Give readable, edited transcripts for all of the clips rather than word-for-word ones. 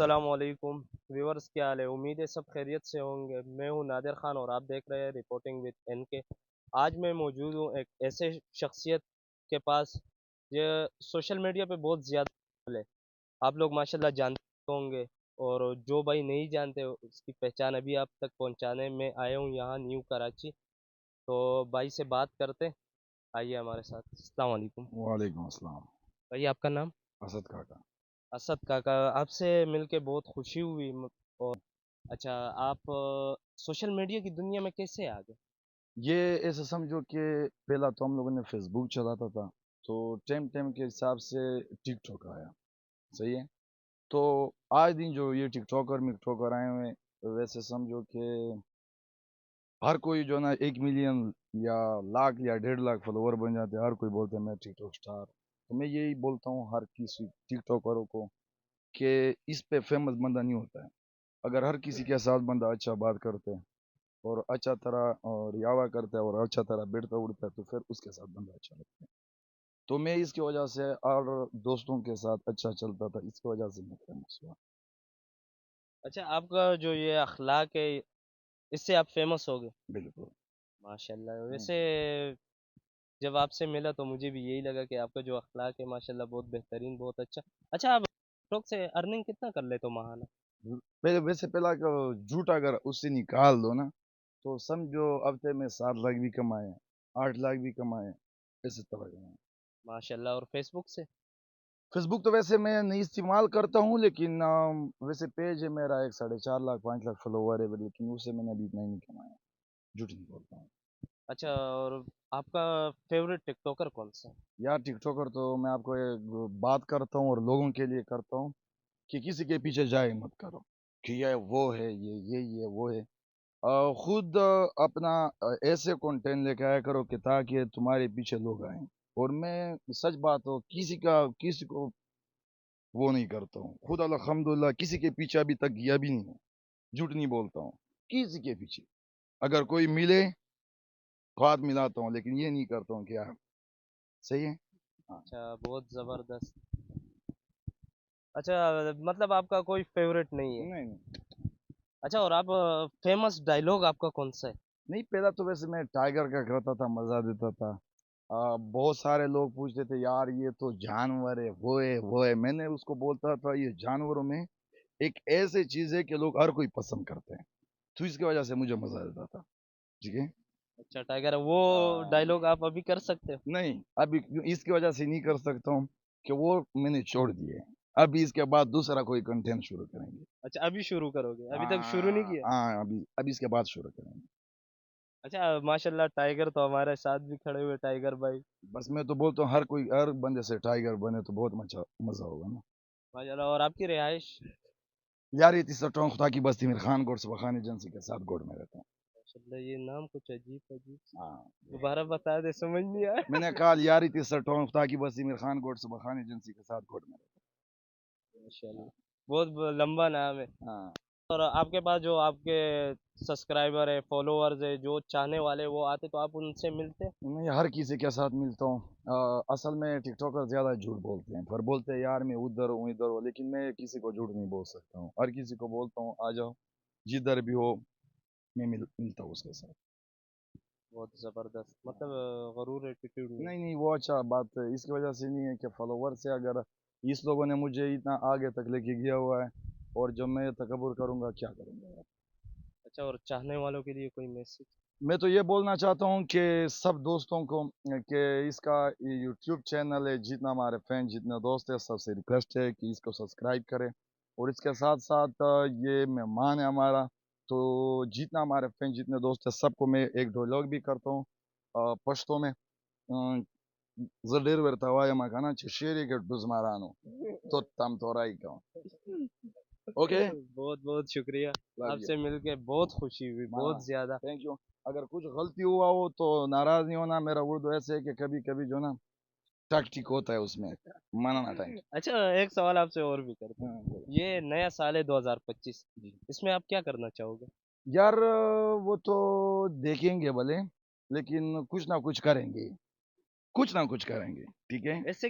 السلام علیکم ویورز، کیا حال ہے؟ امید ہے سب خیریت سے ہوں گے۔ میں ہوں نادر خان اور آپ دیکھ رہے ہیں رپورٹنگ وتھ این کے۔ آج میں موجود ہوں ایک ایسے شخصیت کے پاس جو سوشل میڈیا پہ بہت زیادہ فعال ہے۔ آپ لوگ ماشاءاللہ جانتے ہوں گے، اور جو بھائی نہیں جانتے اس کی پہچان ابھی آپ تک پہنچانے میں آیا ہوں یہاں نیو کراچی۔ تو بھائی سے بات کرتے، آئیے ہمارے ساتھ۔ السلام علیکم وعلیکم السلام۔ بھائی، آپ کا نام؟ اسد کاکا۔ اسد کاکا، آپ سے مل کے بہت خوشی ہوئی۔ اور اچھا، آپ سوشل میڈیا کی دنیا میں کیسے آ گئے؟ یہ ایسے سمجھو کہ پہلا تو ہم لوگوں نے فیس بک چلاتا تھا، تو ٹائم کے حساب سے ٹک ٹاک آیا، صحیح ہے۔ تو آج دن جو یہ ٹک ٹاکر مک ٹاکر آئے ہوئے، ویسے سمجھو کہ ہر کوئی جو نا 1 ملین یا لاکھ یا 1.5 لاکھ فالوور بن جاتے ہیں، ہر کوئی بولتے ہیں میں ٹک ٹاک اسٹار۔ تو میں یہی بولتا ہوں ہر کسی ٹک ٹاکروں کو کہ اس پہ فیمس بندہ نہیں ہوتا ہے۔ اگر ہر کسی کے ساتھ بندہ اچھا بات کرتے ہیں اور اچھا طرح اور یاوا کرتا ہے اور اچھا طرح بیٹھتا اڑتا ہے تو پھر اس کے ساتھ بندہ اچھا لگتا ہے۔ تو میں اس کی وجہ سے اور دوستوں کے ساتھ اچھا چلتا تھا، اس کی وجہ سے میں فیمس ہوا۔ اچھا، آپ کا جو یہ اخلاق ہے اس سے آپ فیمس ہو گئے؟ بالکل۔ ماشاءاللہ۔ ویسے جب آپ سے ملا تو مجھے بھی یہی لگا کہ آپ کا جو اخلاق ہے ماشاءاللہ بہت بہترین، بہت اچھا۔ اچھا، آپ ٹک ٹاک سے ارننگ کتنا کر لیتے ہو ماہانہ؟ ویسے پہلا کہ جھوٹ اگر اس سے نکال دو نا تو سمجھو ہفتے میں 7 لاکھ بھی کمائے، 8 لاکھ بھی کمائے، ایسے طرح کمائے۔ ماشاءاللہ۔ اور فیس بک سے؟ فیس بک تو ویسے میں نہیں استعمال کرتا ہوں، لیکن ویسے پیج ہے میرا 4.5 لاکھ 5 لاکھ فالوور ہے، لیکن اس سے میں نے ابھی اتنا ہی نہیں کمایا، جھوٹ نہیں بولتا ہوں۔ اچھا، اور آپ کا فیوریٹ ٹک ٹاکر کون سا ہے؟ یار ٹک ٹاکر تو میں آپ کو ایک بات کرتا ہوں اور لوگوں کے لیے کرتا ہوں کہ کسی کے پیچھے جائے مت کرو کہ یہ وہ ہے، یہ وہ ہے۔ خود اپنا ایسے کنٹینٹ لے کے آیا کرو کہ تاکہ تمہارے پیچھے لوگ آئیں۔ اور میں سچ بات ہو کسی کو وہ نہیں کرتا ہوں، خود الحمدللہ کسی کے پیچھے ابھی تک گیا بھی نہیں ہوں، جھوٹ نہیں بولتا ہوں۔ کسی کے پیچھے اگر کوئی ملے تو ہاتھ ملاتا ہوں، لیکن یہ نہیں کرتا ہوں کہ یار صحیح ہے۔ ہاں۔ اچھا، بہت زبردست۔ اچھا، مطلب آپ کا کوئی فیوریٹ نہیں ہے؟ نہیں نہیں اچھا، اور آپ فیمس ڈائلاگ آپ کا کون سا ہے؟ نہیں، پہلا تو ویسے میں ٹائیگر کا کرتا تھا، مزہ دیتا تھا۔ بہت سارے لوگ پوچھتے تھے یار یہ تو جانور ہے، وہ ہے، میں نے اس کو بولتا تھا یہ جانوروں میں ایک ایسی چیز ہے کہ لوگ ہر کوئی پسند کرتے ہیں، تو اس کی وجہ سے مجھے مزہ دیتا تھا، ٹھیک ہے۔ اچھا ٹائیگر، وہ ڈائلاگ آپ ابھی کر سکتے ہو؟ نہیں، ابھی اس کی وجہ سے نہیں کر سکتا ہوں کہ وہ میں نے چھوڑ دیے، ابھی اس کے بعد دوسرا کوئی کنٹینٹ شروع کریں گے۔ اچھا، ابھی شروع کرو گے؟ ابھی تک شروع نہیں کیا؟ ہاں، ابھی اس کے بعد شروع کریں گے۔ اچھا، ماشاءاللہ ٹائیگر تو ہمارے ساتھ بھی کھڑے ہوئے، ٹائیگر بھائی۔ بس میں تو بولتا ہوں ہر بندے سے ٹائیگر بنے تو بہت مزہ ہوگا نا۔ ماشاءاللہ۔ اور آپ کی رہائش؟ یار یہ تیسرا ٹاؤن خدا کی بستی میں خان گوڈ سبخان ایجنسی کے ساتھ گوڈ میں رہتا ہوں۔ ماشاءاللہ، یہ نام کچھ عجیب عجیب سے، ہاں، دوبارہ بتا دے، سمجھ نہیں آیا۔ میں نے کہا یار یہ تیسرا ٹاؤن خدا کی بستی میں خان گوڈ سبخان ایجنسی کے ساتھ گوڈ میں رہتا ماشاءاللہ، بہت لمبا نام ہے۔ ہوں۔ ہاں، اور آپ کے پاس جو آپ کے سبسکرائبر ہے، فالوورز ہے، جو چاہنے والے وہ آتے تو آپ ان سے ملتے؟ میں ہر کسی کے ساتھ ملتا ہوں۔ اصل میں ٹک ٹاکر زیادہ جھوٹ بولتے ہیں، پر بولتے ہیں یار میں ادھر ہوں، لیکن میں کسی کو جھوٹ نہیں بول سکتا ہوں، ہر کسی کو بولتا ہوں آ جاؤ، جدھر بھی ہو میں ملتا ہوں اس کے ساتھ۔ بہت زبردست، مطلب غرور ایٹیٹیوڈ نہیں؟ نہیں وہ اچھا بات ہے، اس کی وجہ سے نہیں ہے کہ فالوور سے اگر اس لوگوں نے مجھے اتنا آگے تک لے کے گیا ہوا ہے، اور جب میں تکبر کروں گا کیا کروں گا یار۔ اچھا، اور چاہنے والوں کے لیے کوئی میسج؟ میں تو یہ بولنا چاہتا ہوں کہ سب دوستوں کو کہ اس کا یوٹیوب چینل ہے، جتنا ہمارے فین جتنے دوست ہیں سب سے ریکویسٹ ہے کہ اس کو سبسکرائب کریں، اور اس کے ساتھ ساتھ یہ مہمان ہے ہمارا، تو جتنا ہمارے فین جتنے دوست ہیں سب کو میں ایک ڈائلاگ بھی کرتا ہوں پشتوں میں، زه ډېر ورته وایم کنه چې شعر یې ګډ بزمارانو تو تم تورائی کا اوکے۔ بہت بہت شکریہ، آپ سے مل کے بہت خوشی ہوئی، بہت زیادہ۔ Thank you. اگر کچھ غلطی ہوا ہو تو ناراض نہیں ہونا، میرا اردو ایسے ہے کہ کبھی کبھی جو نا ٹک ٹک ہوتا ہے اس میں، منانا ٹائم۔ اچھا، ایک سوال آپ سے اور بھی کرتے ہیں، یہ نیا سال ہے 2025، اس میں آپ کیا کرنا چاہو گے؟ یار وہ تو دیکھیں گے بھلے، لیکن کچھ نہ کچھ کریں گے، کچھ نہ کچھ کریں گے، ٹھیک ہے۔ ایسے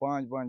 5-5